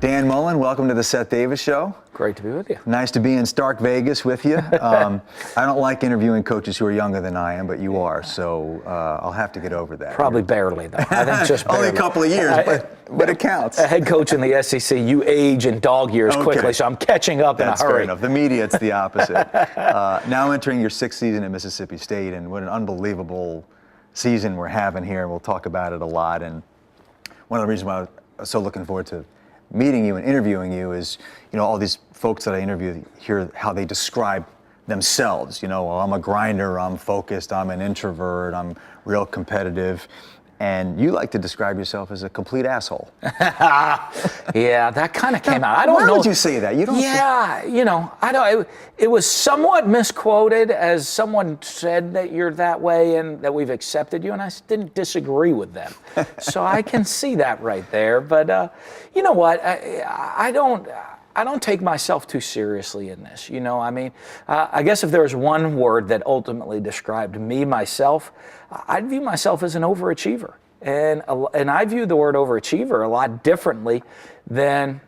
Dan Mullen, welcome to the Seth Davis Show. Great to be with you. Nice to be in Stark Vegas with you. I don't like interviewing coaches who are younger than I am, but you are, so I'll have to get over that. Probably barely, though. I think just barely. Only a couple of years, but it counts. A head coach in the SEC, you age in dog years quickly, so I'm catching up in a hurry. That's fair enough. The media, it's the opposite. Now entering your sixth season at Mississippi State, and what an unbelievable season we're having here, and we'll talk about it a lot. And one of the reasons why I was so looking forward to meeting you and interviewing you is, all these folks that I interview hear how they describe themselves. Well, I'm a grinder, I'm focused, I'm an introvert, I'm real competitive. And you like to describe yourself as a complete asshole. Yeah, that kind of came out. I don't know. Why would you say that? You don't. Yeah, I don't. It was somewhat misquoted as someone said that you're that way and that we've accepted you, and I didn't disagree with them. So I can see that right there. But you know what? I don't take myself too seriously in this. I guess if there was one word that ultimately described me, myself, I'd view myself as an overachiever. And I view the word overachiever a lot differently than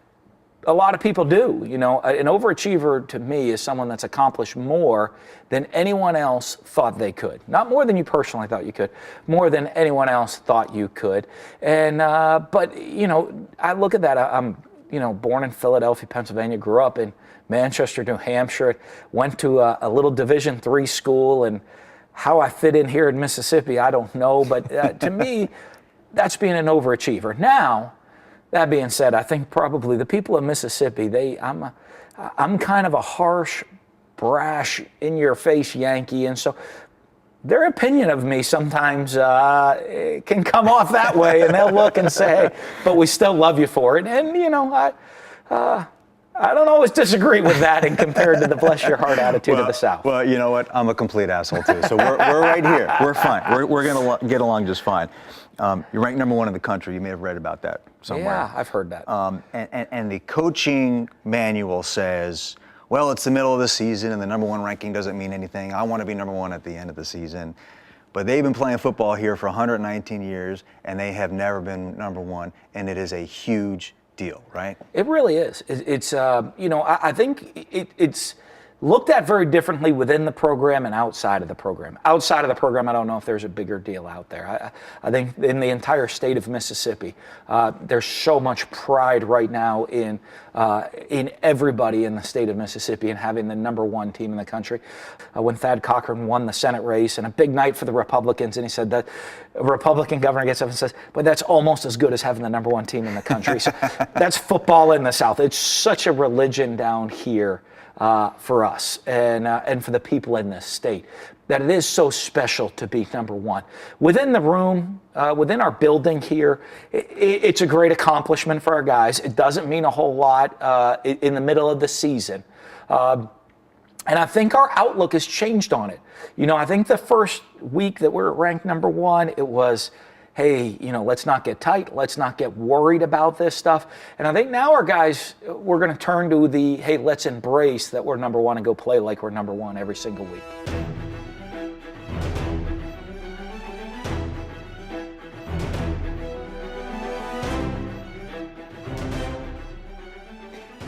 a lot of people do. An overachiever to me is someone that's accomplished more than anyone else thought they could. Not more than you personally thought you could, more than anyone else thought you could. And but I look at that. I'm born in Philadelphia, Pennsylvania, grew up in Manchester, New Hampshire, went to a little Division III school, and how I fit in here in Mississippi, I don't know. But to me, that's being an overachiever. Now, that being said, I think probably the people of Mississippi, I'm kind of a harsh, brash, in-your-face Yankee, and so their opinion of me sometimes can come off that way, and they'll look and say, hey, but we still love you for it. And, I don't always disagree with that and compared to the bless your heart attitude of the South. Well, you know what? I'm a complete asshole, too. So we're right here. We're fine. We're going to get along just fine. You're ranked number one in the country. You may have read about that somewhere. Yeah, I've heard that. And the coaching manual says, well, it's the middle of the season and the number one ranking doesn't mean anything. I want to be number one at the end of the season. But they've been playing football here for 119 years and they have never been number one, and it is a huge deal, right? It really is. It's I think it's looked at very differently within the program and outside of the program. Outside of the program, I don't know if there's a bigger deal out there. I think in the entire state of Mississippi, there's so much pride right now in everybody in the state of Mississippi and having the number one team in the country. When Thad Cochran won the Senate race, and a big night for the Republicans, and he said that a Republican governor gets up and says, but that's almost as good as having the number one team in the country. So that's football in the South. It's such a religion down here for us and for the people in this state, that it is so special to be number one. Within the room, within our building here, it's a great accomplishment for our guys. It doesn't mean a whole lot in the middle of the season. And I think our outlook has changed on it. I think the first week that we were ranked number one, it was, hey, let's not get tight. Let's not get worried about this stuff. And I think now our guys, we're going to turn to the, hey, let's embrace that we're number one and go play like we're number one every single week.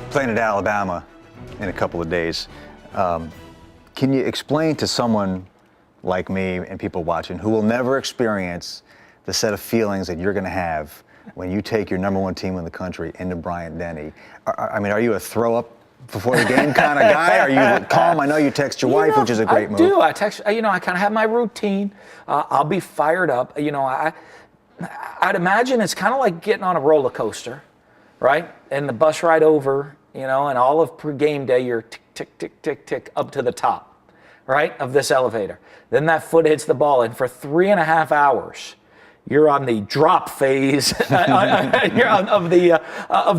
Playing at Alabama in a couple of days. Can you explain to someone like me and people watching who will never experience the set of feelings that you're going to have when you take your number one team in the country into Bryant-Denny? Are you a throw up before the game kind of guy? Are you calm? I know you text your wife, which is a great move. I do. I text. I kind of have my routine. I'll be fired up. I'd imagine it's kind of like getting on a roller coaster, right? And the bus ride over, and all of pregame day, you're tick, tick, tick, tick, tick up to the top, right, of this elevator. Then that foot hits the ball, and for 3.5 hours, you're on the drop phase of the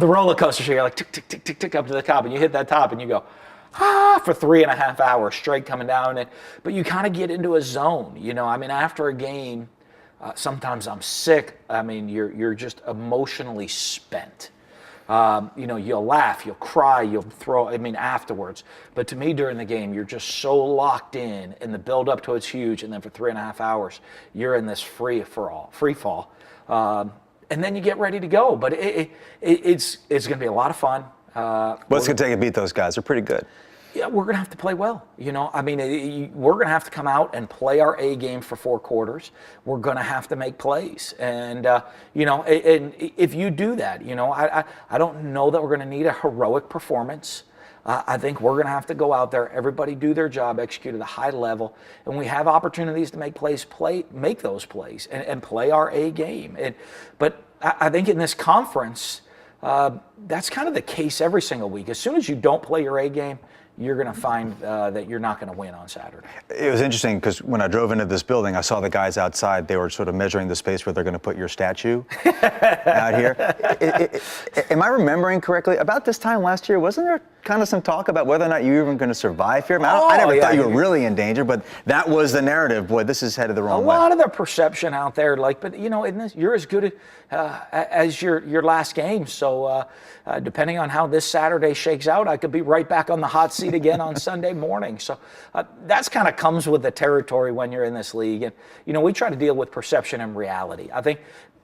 roller coaster. So you're like tick, tick, tick, tick, tick up to the top, and you hit that top, and you go, for 3.5 hours straight coming down. But you kind of get into a zone, after a game, sometimes I'm sick. You're just emotionally spent. You'll laugh, you'll cry, you'll throw, afterwards. But to me, during the game, you're just so locked in, and the build up to it's huge. And then for 3.5 hours, you're in this free fall. and then you get ready to go. But it's going to be a lot of fun. What's going to take to beat those guys? They're pretty good. Yeah, we're going to have to play well. I mean, we're going to have to come out and play our A game for 4 quarters. We're going to have to make plays. And, and if you do that, I don't know that we're going to need a heroic performance. I think we're going to have to go out there, everybody do their job, execute at a high level, and we have opportunities to make those plays and play our A game. But I think in this conference, that's kind of the case every single week. As soon as you don't play your A game, you're going to find that you're not going to win on Saturday. It was interesting because when I drove into this building, I saw the guys outside. They were sort of measuring the space where they're going to put your statue out here. Am I remembering correctly? About this time last year, wasn't there kind of some talk about whether or not you were even going to survive here? I never thought you were really in danger, but that was the narrative. Boy, this is headed the wrong way. A lot of the perception out there, but you're as good as your last game. So depending on how this Saturday shakes out, I could be right back on the hot seat again on Sunday morning. So that's kind of comes with the territory when you're in this league. And, we try to deal with perception and reality. I think,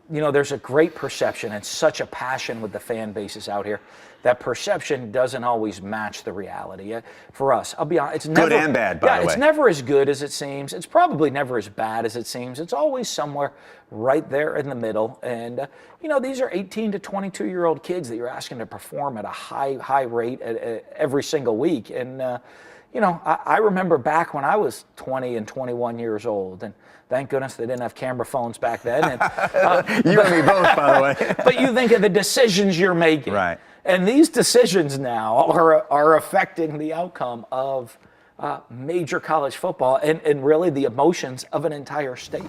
there's a great perception and such a passion with the fan bases out here. That perception doesn't always match the reality. For us, I'll be honest, it's never good and bad, by the way. It's never as good as it seems. It's probably never as bad as it seems. It's always somewhere right there in the middle. And, these are 18 to 22-year-old kids that you're asking to perform at a high rate every single week. And, I remember back when I was 20 and 21 years old, and thank goodness they didn't have camera phones back then. And, you and me both, by the way. But you think of the decisions you're making. Right. And these decisions now are affecting the outcome of major college football and really the emotions of an entire state.